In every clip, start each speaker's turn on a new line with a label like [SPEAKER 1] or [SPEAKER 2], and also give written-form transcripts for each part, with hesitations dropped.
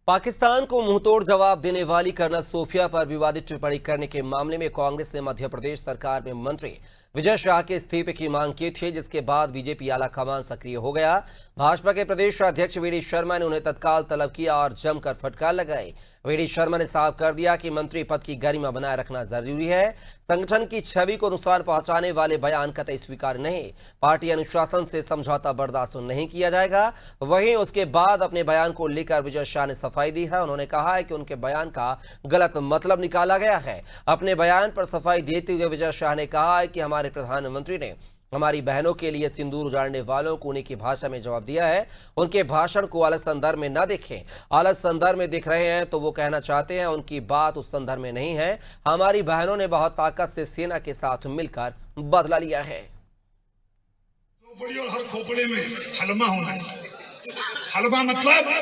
[SPEAKER 1] पाकिस्तान को मुंहतोड़ जवाब देने वाली कर्नल सोफिया पर विवादित टिप्पणी करने के मामले में कांग्रेस ने मध्य प्रदेश सरकार में मंत्री विजय शाह के इस्तीफे की मांग की थी, जिसके बाद बीजेपी आलाकमान सक्रिय हो गया। भाजपा के प्रदेश अध्यक्ष वी डी शर्मा ने उन्हें तत्काल तलब किया और जमकर फटकार लगाई। वी डी शर्मा ने साफ कर दिया कि मंत्री पद की गरिमा बनाए रखना जरूरी है। संगठन की छवि को नुकसान पहुंचाने वाले बयान कतई स्वीकार नहीं। पार्टी अनुशासन से समझौता बर्दाश्त नहीं किया जाएगा। वहीं उसके बाद अपने बयान को लेकर विजय शाह ने सफाई दी है। उन्होंने कहा है कि उनके बयान का गलत मतलब निकाला गया है। अपने बयान पर सफाई देते हुए विजय शाह ने कहा है कि हमारे प्रधानमंत्री ने हमारी बहनों के लिए सिंदूर उजाड़ने वालों को उन्हीं की भाषा में जवाब दिया है। उनके भाषण को अलग संदर्भ में न देखें। अलग संदर्भ में दिख रहे हैं तो वो कहना चाहते हैं उनकी बात उस संदर्भ में नहीं है। हमारी बहनों ने बहुत ताकत से सेना के साथ मिलकर बदला लिया है।
[SPEAKER 2] और हर खोपड़े में हलमा होना चाहिए। हलमा मतलब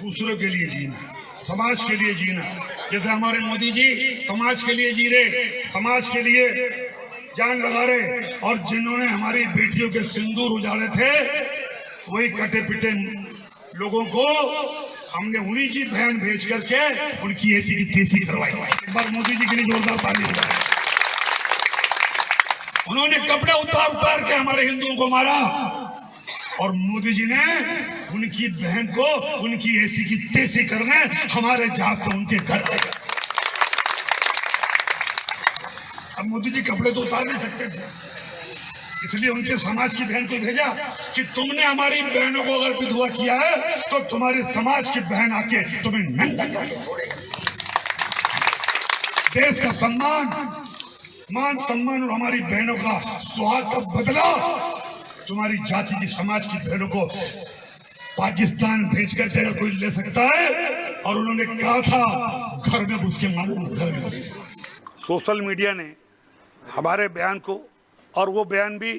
[SPEAKER 2] दूसरों के लिए जीना, समाज के लिए जीना। जैसे हमारे मोदी जी समाज के लिए जी रहे, समाज के लिए जान लगा रहे, और जिन्होंने हमारी बेटियों के सिंदूर उजाड़े थे वही कटे पिटे लोगों को हमने उन्हीं की बहन भेज करके उनकी ऐसी की तैसी करवाई। एक बार मोदी जी के लिए जोरदार ताली बजाएं। उन्होंने कपड़े उतार उतार के हमारे हिंदुओं को मारा, और मोदी जी ने उनकी बहन को उनकी ऐसी की तैसी करने हमारे जहाज से उनके घर आए। अब मोदी जी कपड़े तो उतार नहीं सकते थे, इसलिए उनके समाज की बहन को भेजा कि तुमने हमारी बहनों को अगर विधवा किया है तो तुम्हारे समाज की बहन आके तुम्हें नंगा करके छोड़ेगी। देश का सम्मान, मान सम्मान और हमारी बहनों का सुहाग का बदला तुम्हारी जाति की समाज की बहनों को पाकिस्तान भेजकर अगर कोई ले सकता है, और उन्होंने कहा था घर में घुस के मालूम घर में घुस।
[SPEAKER 3] सोशल मीडिया ने हमारे बयान को, और वो बयान भी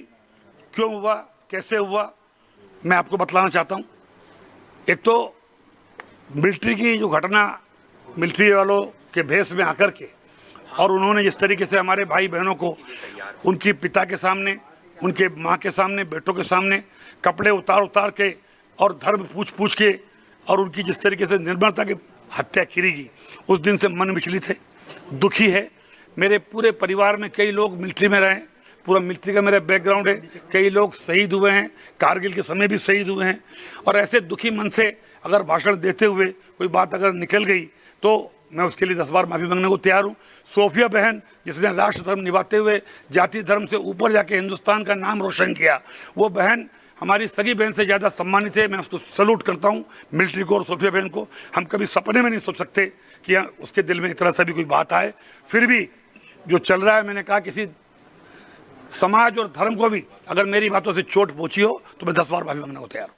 [SPEAKER 3] क्यों हुआ, कैसे हुआ, मैं आपको बतलाना चाहता हूँ। एक तो मिलिट्री की जो घटना, मिलिट्री वालों के भेष में आकर के, और उन्होंने जिस तरीके से हमारे भाई बहनों को उनकी पिता के सामने, उनके माँ के सामने, बेटों के सामने कपड़े उतार उतार के और धर्म पूछ पूछ के, और उनकी जिस तरीके से निर्मलता की हत्या की गई, उस दिन से मन विचलित है, दुखी है। मेरे पूरे परिवार में कई लोग मिलिट्री में रहे, पूरा मिलिट्री का मेरा बैकग्राउंड है। कई लोग शहीद हुए हैं, कारगिल के समय भी शहीद हुए हैं। और ऐसे दुखी मन से अगर भाषण देते हुए कोई बात अगर निकल गई तो मैं उसके लिए 10 बार माफ़ी मांगने को तैयार हूँ। सोफिया बहन जिसने राष्ट्र धर्म निभाते हुए जाति धर्म से ऊपर जाके हिंदुस्तान का नाम रोशन किया, वो बहन हमारी सगी बहन से ज़्यादा सम्मानित है। मैं उसको सैल्यूट करता हूँ, मिलिट्री को और सोफिया बहन को। हम कभी सपने में नहीं सोच सकते कि उसके दिल में इतना सा भी कोई बात आए। फिर भी जो चल रहा है, मैंने कहा किसी समाज और धर्म को भी अगर मेरी बातों से चोट पहुँची हो तो मैं 10 बार माफ़ी मांगने को तैयार हूँ।